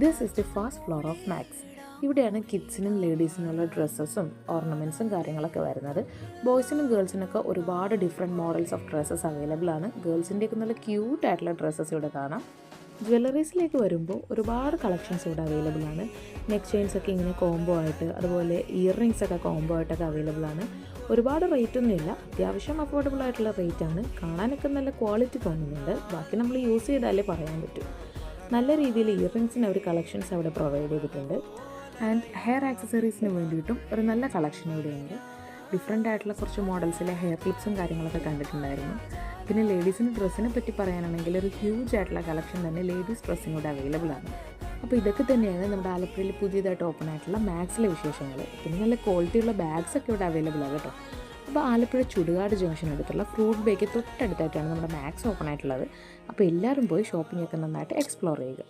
This is the first floor of Max. ഇവിടെയാണ് കിഡ്സിനും ലേഡീസിനുള്ള ഡ്രസ്സസും ഓർണമെൻറ്റ്സും കാര്യങ്ങളൊക്കെ വരുന്നത്. ബോയ്സിനും ഗേൾസിനൊക്കെ ഒരുപാട് different models of dresses available ആണ്. ഗേൾസിൻ്റെയൊക്കെ നല്ല ക്യൂട്ടായിട്ടുള്ള ഡ്രസ്സസ് ഇവിടെ കാണാം. ജ്വല്ലറീസിലേക്ക് വരുമ്പോൾ ഒരുപാട് കളക്ഷൻസ് ഇവിടെ അവൈലബിൾ ആണ്. നെക്ക് ചെയിൻസ് ഒക്കെ ഇങ്ങനെ കോംബോ ആയിട്ട്, അതുപോലെ ഇയർ റിങ്സ് ഒക്കെ കോംബോ ആയിട്ടൊക്കെ അവൈലബിൾ ആണ്. ഒരുപാട് റേറ്റൊന്നും ഇല്ല, അത്യാവശ്യം അഫോർഡബിൾ ആയിട്ടുള്ള റേറ്റാണ്. കാണാനൊക്കെ നല്ല ക്വാളിറ്റി തോന്നുന്നുണ്ട്. ബാക്കി നമ്മൾ യൂസ് ചെയ്താലേ പറയാൻ പറ്റൂ. നല്ല രീതിയിൽ ഇയർ റിങ്സിന് ഒരു കളക്ഷൻസ് അവിടെ പ്രൊവൈഡ് ചെയ്തിട്ടുണ്ട്. ആൻഡ് ഹെയർ ആക്സസറീസിന് വേണ്ടിയിട്ടും ഒരു നല്ല കളക്ഷൻ ഇവിടെയുണ്ട്. ഡിഫറെൻ്റ് ആയിട്ടുള്ള കുറച്ച് മോഡൽസിലെ ഹെയർ ക്ലിപ്സും കാര്യങ്ങളൊക്കെ കണ്ടിട്ടുണ്ടായിരുന്നു. പിന്നെ ലേഡീസിൻ്റെ ഡ്രസ്സിനെ പറ്റി പറയാനാണെങ്കിൽ ഒരു ഹ്യൂജ് ആയിട്ടുള്ള കളക്ഷൻ തന്നെ ലേഡീസ് ഡ്രസ്സിങ് ഇവിടെ അവൈലബിൾ ആണ്. അപ്പോൾ ഇതൊക്കെ തന്നെയാണ് നമ്മുടെ ആലപ്പുഴയിൽ പുതിയതായിട്ട് ഓപ്പൺ ആയിട്ടുള്ള മാക്സിലെ വിശേഷങ്ങൾ. പിന്നെ നല്ല ക്വാളിറ്റിയുള്ള ബാഗ്സ് ഒക്കെ ഇവിടെ അവൈലബിൾ ആണ് കേട്ടോ. അപ്പോൾ ആലപ്പുഴ ചുടുകാട് ജംഗ്ഷൻ അടുത്തുള്ള ഫ്രൂട്ട് ബേക്ക് തൊട്ടടുത്തായിട്ടാണ് നമ്മുടെ മാക്സ് ഓപ്പൺ ആയിട്ടുള്ളത്. അപ്പോൾ എല്ലാവരും പോയി ഷോപ്പിംഗ് ഒക്കെ നന്നായിട്ട് എക്സ്പ്ലോർ ചെയ്യുക.